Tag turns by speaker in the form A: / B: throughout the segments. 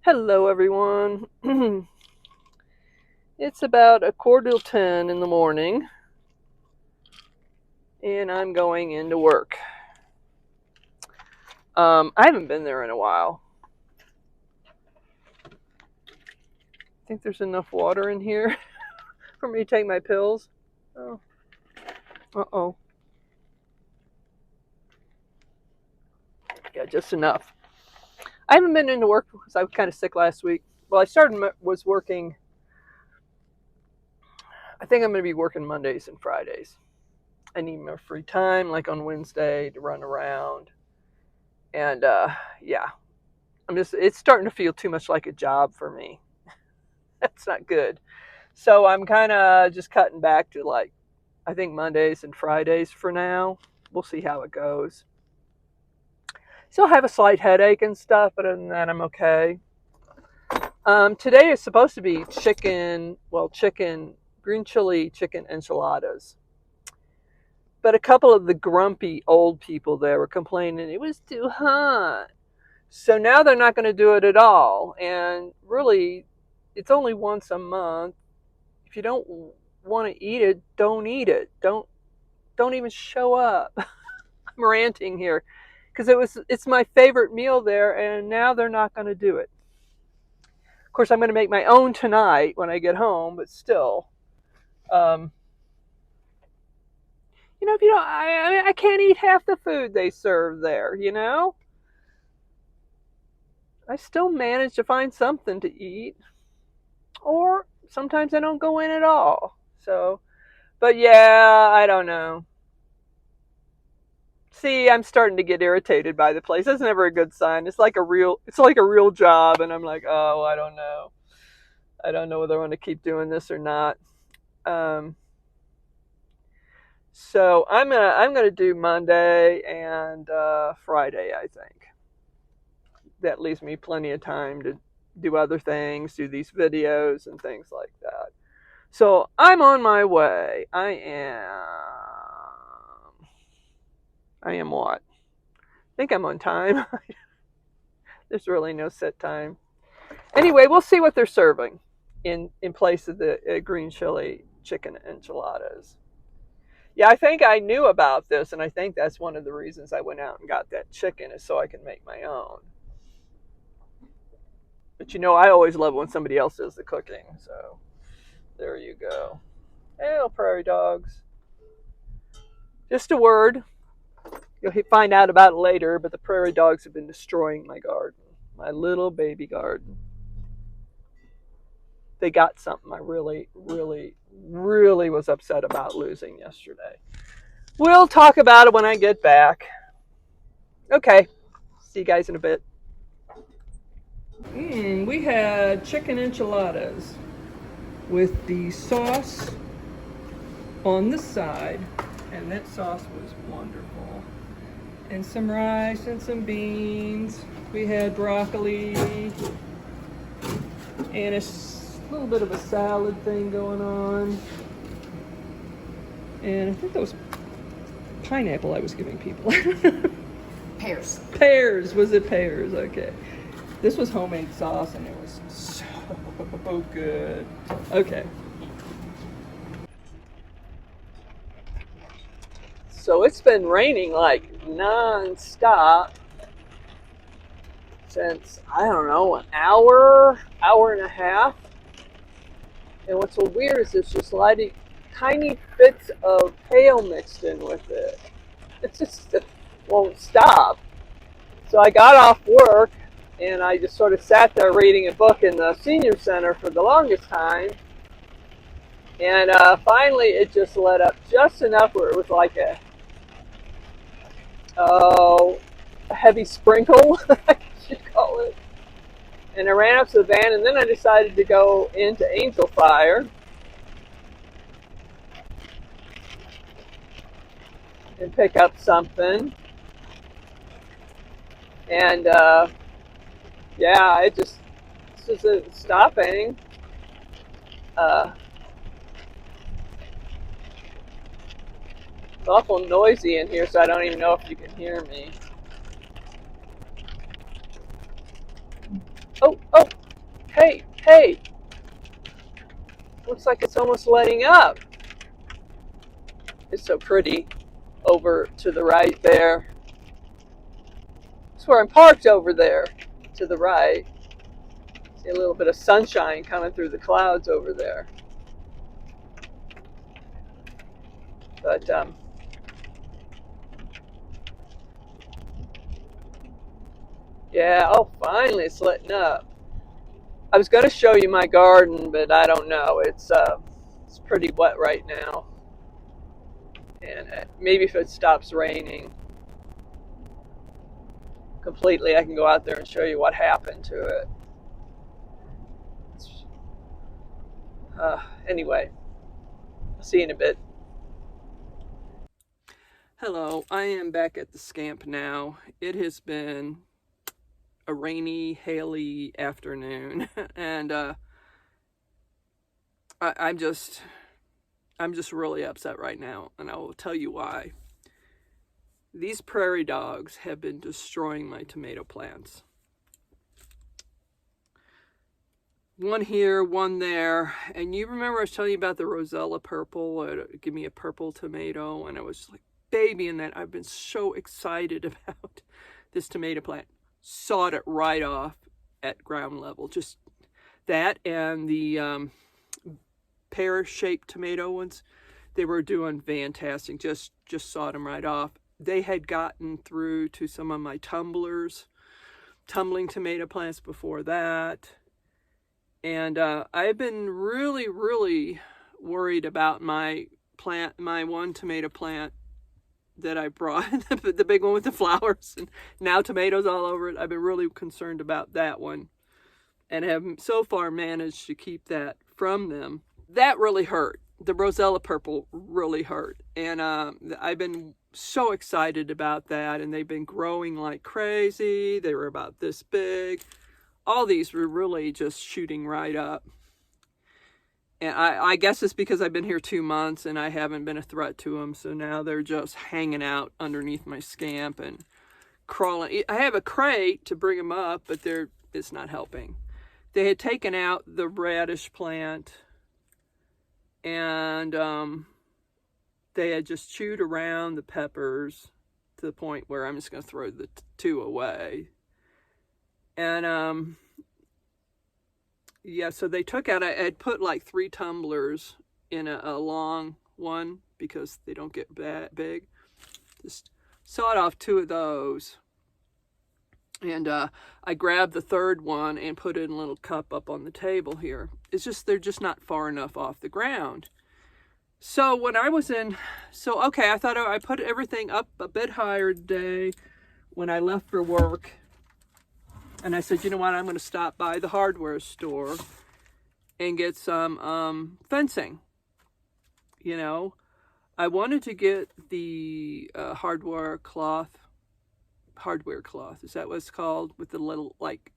A: Hello, everyone. It's about 9:45 in the morning, and I'm going into work. I haven't been there in a while. Think there's enough water in here for me to take my pills? Oh, uh-oh. Yeah, just enough. I haven't been into work because I was kind of sick last week. Well, was working. I think I'm going to be working Mondays and Fridays. I need more free time, like on Wednesday, to run around. And yeah, it's starting to feel too much like a job for me. That's not good. So I'm kind of just cutting back to I think Mondays and Fridays for now. We'll see how it goes. Still have a slight headache and stuff, but other than that, I'm okay. Today is supposed to be green chili chicken enchiladas. But a couple of the grumpy old people there were complaining it was too hot. So now they're not going to do it at all. And really, it's only once a month. If you don't want to eat it, don't eat it. Don't even show up. I'm ranting here because it's my favorite meal there, and now they're not going to do it. Of course, I'm going to make my own tonight when I get home, but still, if you don't, I can't eat half the food they serve there. I still manage to find something to eat, or sometimes I don't go in at all. So, but yeah, I don't know. See, I'm starting to get irritated by the place. That's never a good sign. It's like a real job, and I'm like, oh, I don't know. I don't know whether I want to keep doing this or not. Um, so I'm gonna do Monday and Friday. I think that leaves me plenty of time to do other things, do these videos and things like that. So I'm on my way. I am what? I think I'm on time. There's really no set time. Anyway, we'll see what they're serving in place of the green chili chicken enchiladas. Yeah, I think I knew about this, and I think that's one of the reasons I went out and got that chicken is so I can make my own. But I always love when somebody else does the cooking. So there you go. Hey, little prairie dogs. Just a word. You'll find out about it later, but the prairie dogs have been destroying my garden, my little baby garden. They got something I really, really, really was upset about losing yesterday. We'll talk about it when I get back. Okay. See you guys in a bit. We had chicken enchiladas with the sauce on the side, and that sauce was wonderful. And some rice and some beans. We had broccoli and a little bit of a salad thing going on. And I think that was pineapple I was giving people.
B: Pears.
A: Pears. Was it pears? Okay. This was homemade sauce, and it was so good. Okay. So it's been raining like non-stop since, I don't know, an hour and a half. And what's so weird is there's just tiny bits of hail mixed in with it. It won't stop. So I got off work, and I just sort of sat there reading a book in the senior center for the longest time. And finally it just let up just enough where it was like a heavy sprinkle, I guess you'd call it. And I ran up to the van, and then I decided to go into Angel Fire and pick up something. And yeah, it just isn't stopping. It's awful noisy in here, so I don't even know if you can hear me. Oh, Hey, looks like it's almost letting up. It's so pretty over to the right there. That's where I'm parked over there to the right. See a little bit of sunshine coming through the clouds over there. But yeah, oh, finally it's letting up. I was going to show you my garden, but I don't know. It's pretty wet right now. And maybe if it stops raining completely, I can go out there and show you what happened to it. Anyway, I'll see you in a bit. Hello, I am back at the Scamp now. It has been a rainy, haily afternoon, and I'm just really upset right now, and I will tell you why. These prairie dogs have been destroying my tomato plants. One here, one there, and you remember I was telling you about the Rosella purple, give me a purple tomato, and I was like babying that. I've been so excited about this tomato plant. Sawed it right off at ground level. Just that and the pear-shaped tomato ones, they were doing fantastic. Just sawed them right off. They had gotten through to some of my tumbling tomato plants before that. And I've been really, really worried about my one tomato plant that I brought, the big one with the flowers and now tomatoes all over it. I've been really concerned about that one and have so far managed to keep that from them. That really hurt. The Rosella purple really hurt. And I've been so excited about that, and they've been growing like crazy. They were about this big. All these were really just shooting right up. And I guess it's because I've been here 2 months and I haven't been a threat to them. So now they're just hanging out underneath my Scamp and crawling. I have a crate to bring them up, but it's not helping. They had taken out the radish plant, and they had just chewed around the peppers to the point where I'm just going to throw the two away. And yeah, so they took out, I had put like 3 tumblers in a long one because they don't get big. Just sawed off 2 of those. And I grabbed the 3rd one and put it in a little cup up on the table here. It's just, they're just not far enough off the ground. So when I was okay, I thought I put everything up a bit higher today when I left for work. And I said, you know what, I'm going to stop by the hardware store and get some fencing. You know, I wanted to get the hardware cloth. Is that what it's called? With the little, like,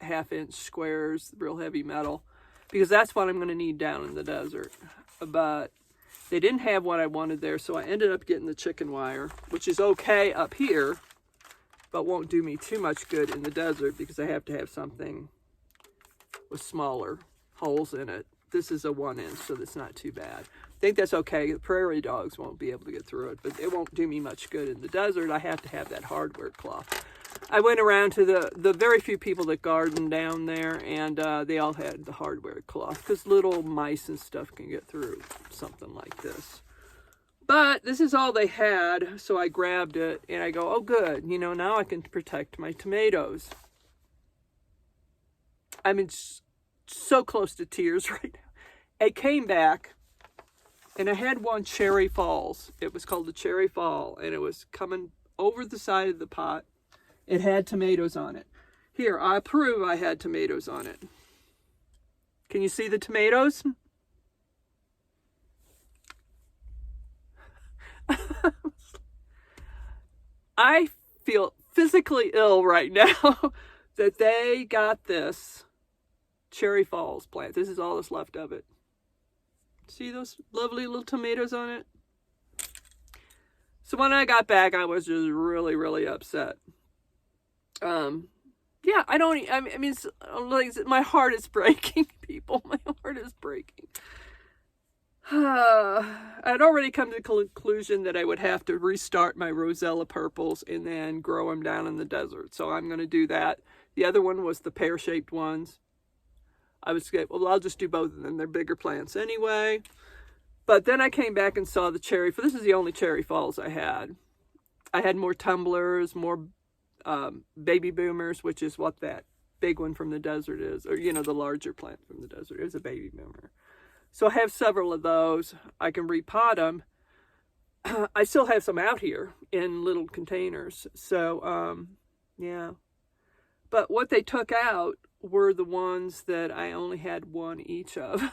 A: 1/2-inch squares, real heavy metal. Because that's what I'm going to need down in the desert. But they didn't have what I wanted there, so I ended up getting the chicken wire, which is okay up here, but won't do me too much good in the desert because I have to have something with smaller holes in it. This is a 1-inch, so that's not too bad. I think that's okay. The prairie dogs won't be able to get through it, but it won't do me much good in the desert. I have to have that hardware cloth. I went around to the very few people that garden down there, and they all had the hardware cloth because little mice and stuff can get through something like this. But this is all they had, so I grabbed it, and I go, oh, good. You know, now I can protect my tomatoes. I'm so close to tears right now. It came back, and I had one Cherry Falls. It was called the Cherry Fall, and it was coming over the side of the pot. It had tomatoes on it. Here, I prove I had tomatoes on it. Can you see the tomatoes? I feel physically ill right now that they got this Cherry Falls plant. This is all that's left of it. See those lovely little tomatoes on it? So when I got back, I was just really, really upset. yeah, I mean, it's, like, my heart is breaking, people. My heart is breaking. I'd already come to the conclusion that I would have to restart my Rosella purples and then grow them down in the desert. So I'm going to do that. The other one was the pear-shaped ones. I was like, well, I'll just do both of them. They're bigger plants anyway. But then I came back and saw the cherry. This is the only cherry falls I had. I had more tumblers, more baby boomers, which is what that big one from the desert is. Or, the larger plant from the desert is a baby boomer. So I have several of those. I can repot them. I still have some out here in little containers. So, yeah. But what they took out were the ones that I only had one each of.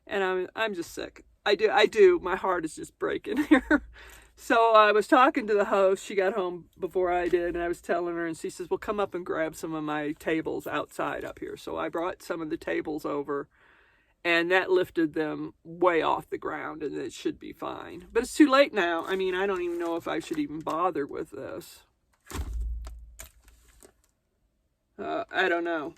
A: And I'm just sick. I do. My heart is just breaking here. So I was talking to the host. She got home before I did, and I was telling her, and she says, well, come up and grab some of my tables outside up here. So I brought some of the tables over, and that lifted them way off the ground, and it should be fine. But it's too late now. I mean, I don't even know if I should even bother with this. I don't know.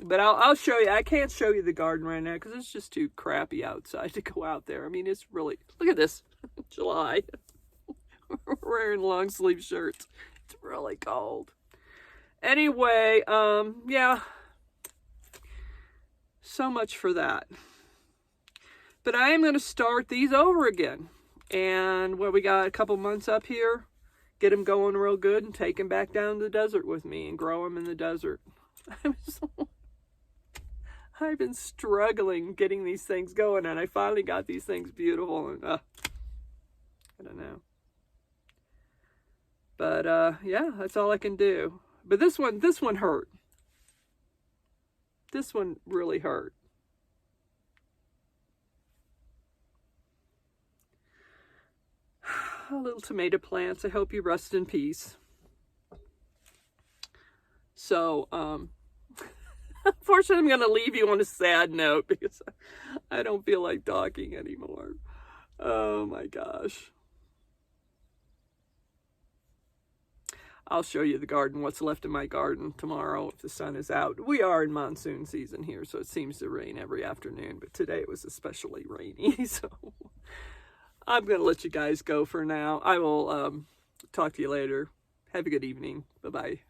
A: But I'll show you. I can't show you the garden right now because it's just too crappy outside to go out there. I mean, it's really, look at this. July. We're wearing long sleeve shirts. It's really cold. Anyway, yeah. So much for that. But I am going to start these over again. And we got a couple months up here. Get them going real good and take them back down to the desert with me and grow them in the desert. I've been struggling getting these things going, and I finally got these things beautiful. And I don't know. But yeah, that's all I can do. But this one hurt. This one really hurt. Little tomato plants. I hope you rest in peace. So, unfortunately, I'm going to leave you on a sad note because I don't feel like talking anymore. Oh my gosh. I'll show you the garden, what's left of my garden tomorrow if the sun is out. We are in monsoon season here, so it seems to rain every afternoon, but today it was especially rainy, so I'm going to let you guys go for now. I will talk to you later. Have a good evening. Bye-bye.